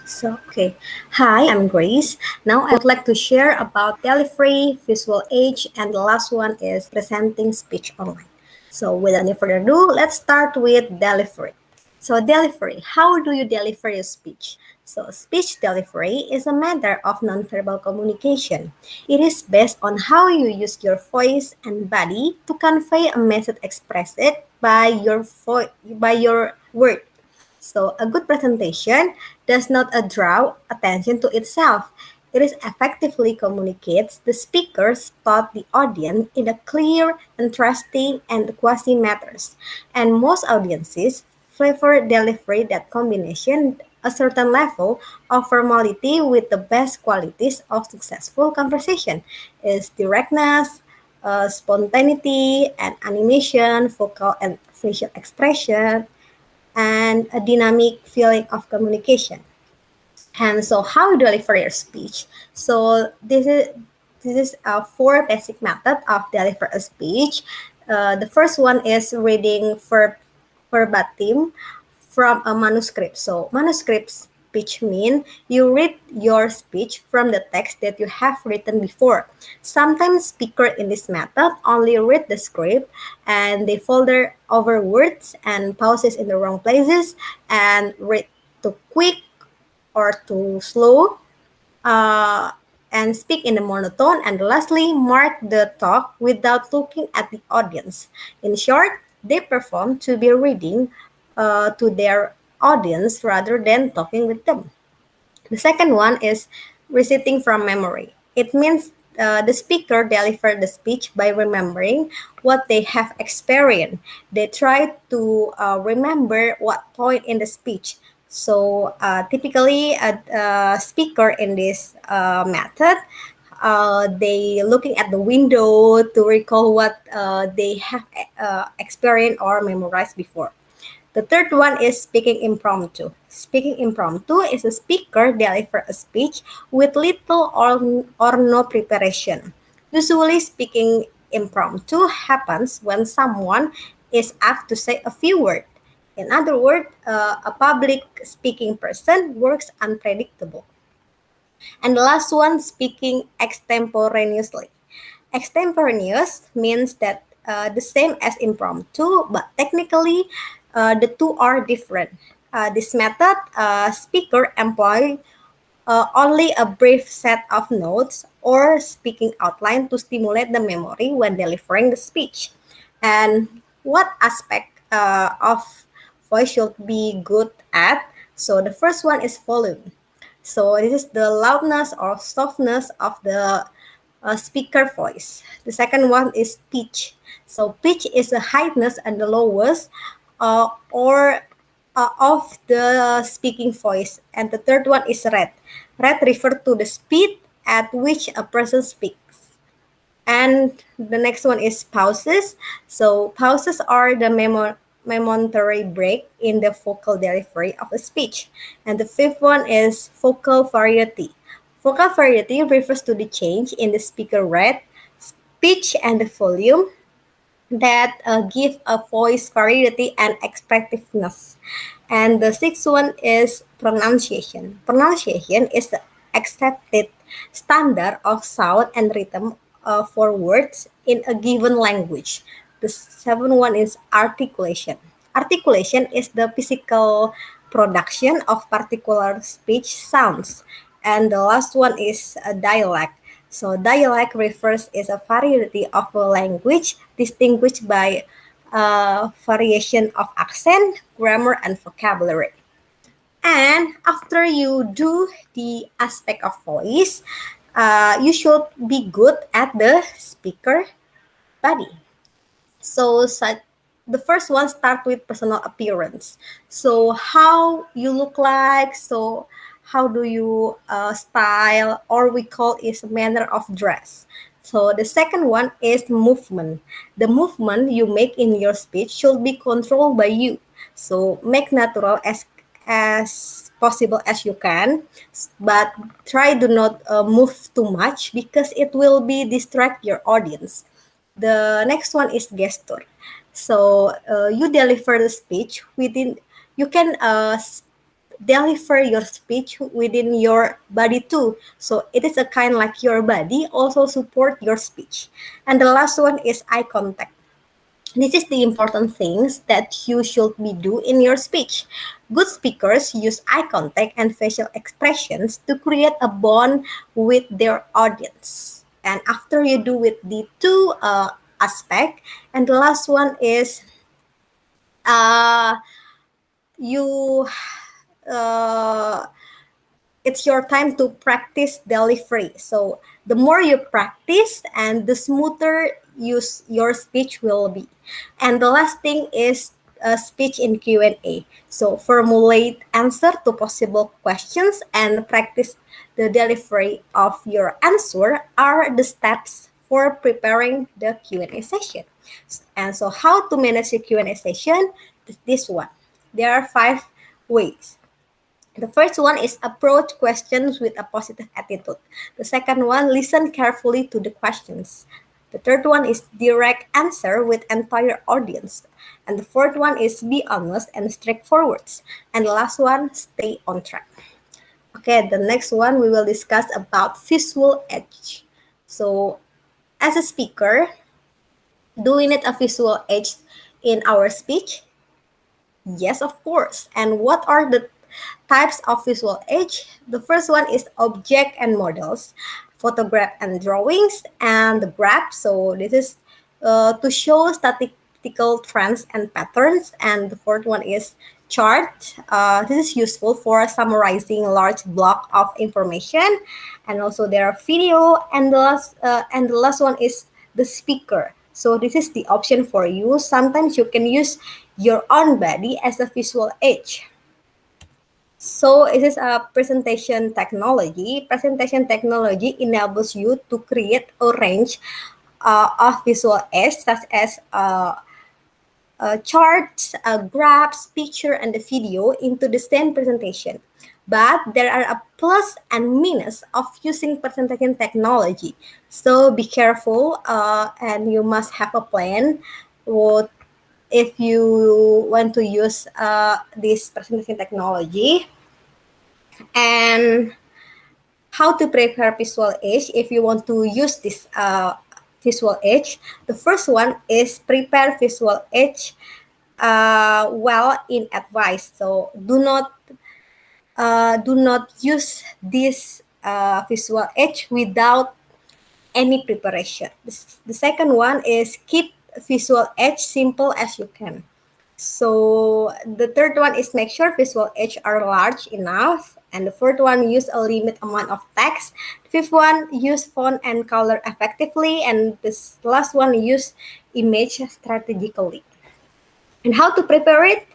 Okay. Hi, I'm Grace. Now I would like to share about delivery, visual age, and the last one is presenting speech online. So without any further ado, let's start with delivery. So delivery, how do you deliver your speech? So speech delivery is a matter of nonverbal communication. It is based on how you use your voice and body to convey a message expressed by your word. So, a good presentation does not draw attention to itself. It is effectively communicates the speaker's thought the audience in a clear, interesting, and quasi matters. And most audiences favor delivery that combination a certain level of formality with the best qualities of successful conversation is directness, spontaneity, and animation, vocal and facial expression, and a dynamic feeling of communication. And so, how do I deliver your speech? So, this is four basic method of deliver a speech. The first one is reading verbatim from a manuscript. So, manuscript speech mean you read your speech from the text that you have written before. Sometimes speaker in this method only read the script and they folder over words and pauses in the wrong places and read too quick or too slow, uh, and speak in a monotone, and lastly, mark the talk without looking at the audience. In short, they perform to be reading to their audience rather than talking with them. The second one is reciting from memory. It means the speaker delivered the speech by remembering what they have experienced. They try to remember what point in the speech. So typically, a speaker in this method, they looking at the window to recall what they have experienced or memorized before. The third one is speaking impromptu. Speaking impromptu is a speaker deliver a speech with little or no preparation. Usually, speaking impromptu happens when someone is asked to say a few words. In other words, a public speaking person works unpredictable. And the last one, speaking extemporaneously. Extemporaneous means that the same as impromptu, but technically the two are different. This method, speaker employ only a brief set of notes or speaking outline to stimulate the memory when delivering the speech. And what aspect of voice should be good at? So the first one is volume. So this is the loudness or softness of the speaker voice. The second one is pitch. So pitch is the highness and the lowest of the speaking voice. And the third one is rate. Rate refers to the speed at which a person speaks. And the next one is pauses. So pauses are the momentary break in the vocal delivery of a speech. And the fifth one is vocal variety. Vocal variety refers to the change in the speaker rate, pitch, and the volume that give a voice variety and expressiveness. And the sixth one is pronunciation. Pronunciation is the accepted standard of sound and rhythm for words in a given language. The seventh one is articulation. Articulation is the physical production of particular speech sounds. And the last one is a dialect. So dialect refers is a variety of a language distinguished by variation of accent, grammar, and vocabulary. And after you do the aspect of voice, you should be good at the speaker body. So, the first one start with personal appearance. So how you look like, so how do you style, or we call it manner of dress. So the second one is movement. The movement you make in your speech should be controlled by you. So make natural as possible as you can, but try do not move too much because it will be distract your audience. The next one is gesture. So you deliver the speech within. You can deliver your speech within your body too. So it is a kind like your body also support your speech. And the last one is eye contact. This is the important things that you should be do in your speech. Good speakers use eye contact and facial expressions to create a bond with their audience. And after you do with the two aspect, and the last one is uh, you uh, it's your time to practice delivery. So the more you practice and the smoother your speech will be. And the last thing is speech in Q&A. So formulate answer to possible questions and practice the delivery of your answer are the steps for preparing the Q&A session. And so how to manage the Q&A session? This one. There are 5 ways. The first one is approach questions with a positive attitude. The second one, listen carefully to the questions. The third one is direct answer with entire audience. And the fourth one is be honest and straightforward. And the last one, stay on track. Okay, the next one we will discuss about visual edge. So as a speaker, do we need a visual edge in our speech? Yes, of course. And what are the types of visual edge? The first one is object and models, photograph and drawings, and the graph. So this is to show statistical trends and patterns. And the fourth one is chart. This is useful for summarizing large block of information. And also there are video. And the last one is the speaker. So this is the option for you. Sometimes you can use your own body as a visual edge. So it is a presentation technology. Presentation technology enables you to create a range of visual aids such as charts, graphs, picture, and the video into the same presentation. But there are a plus and minus of using presentation technology. So be careful and you must have a plan what if you want to use this presentation technology. And how to prepare visual edge if you want to use this visual edge. The first one is prepare visual edge well in advice. So do not use this visual edge without any preparation. The second one is keep visual edge simple as you can. So the third one is make sure visual edge are large enough. And the fourth one, use a limit amount of text. The fifth one, use font and color effectively. And this last one, use image strategically. And how to prepare it?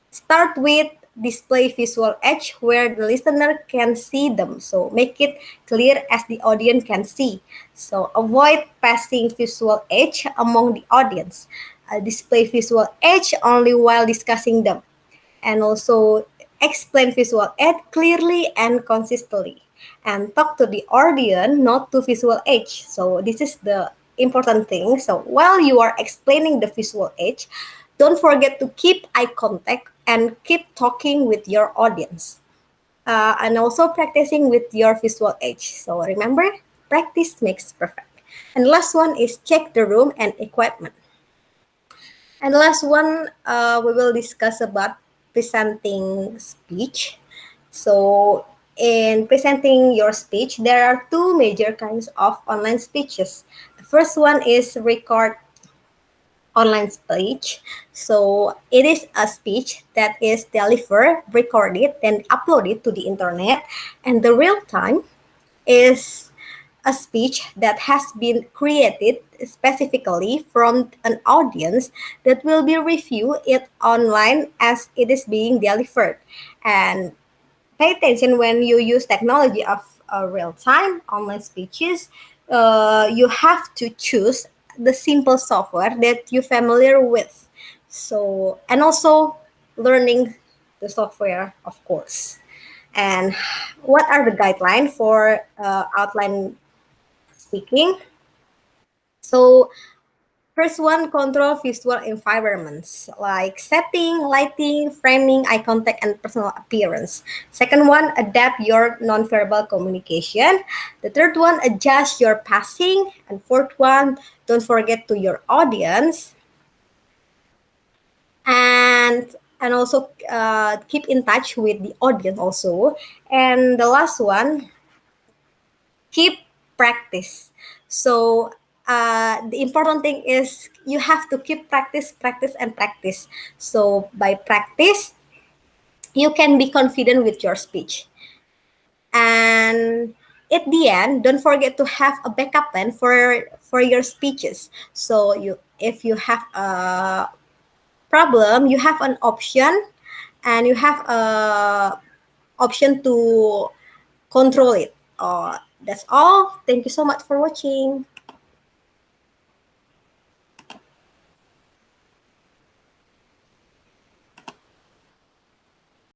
Start with display visual edge where the listener can see them. So make it clear as the audience can see. So avoid passing visual edge among the audience. Display visual edge only while discussing them. And also explain visual aid clearly and consistently. And talk to the audience, not to visual edge. So this is the important thing. So while you are explaining the visual edge, don't forget to keep eye contact and keep talking with your audience. And also practicing with your visual edge. So remember, practice makes perfect. And last one is check the room and equipment. And last one, we will discuss about presenting speech. So in presenting your speech, there are two major kinds of online speeches. The first one is record online speech. So it is a speech that is delivered, recorded, then uploaded to the internet. And the real time is a speech that has been created specifically from an audience that will be reviewed it online as it is being delivered. And pay attention when you use technology of real-time online speeches. You have to choose the simple software that you're familiar with. So, and also learning the software, of course. And what are the guidelines for outline speaking? So First one, control visual environments like setting, lighting, framing, eye contact, and personal appearance. Second one, adapt your nonverbal communication. The third one, adjust your passing. And fourth one, don't forget to your audience. And also keep in touch with the audience also. And the last one, keep practice. So the important thing is you have to keep practice, practice, and practice. So by practice, you can be confident with your speech. And at the end, don't forget to have a backup plan for your speeches. So if you have a problem, you have an option, and you have a option to control it. That's all. Thank you so much for watching.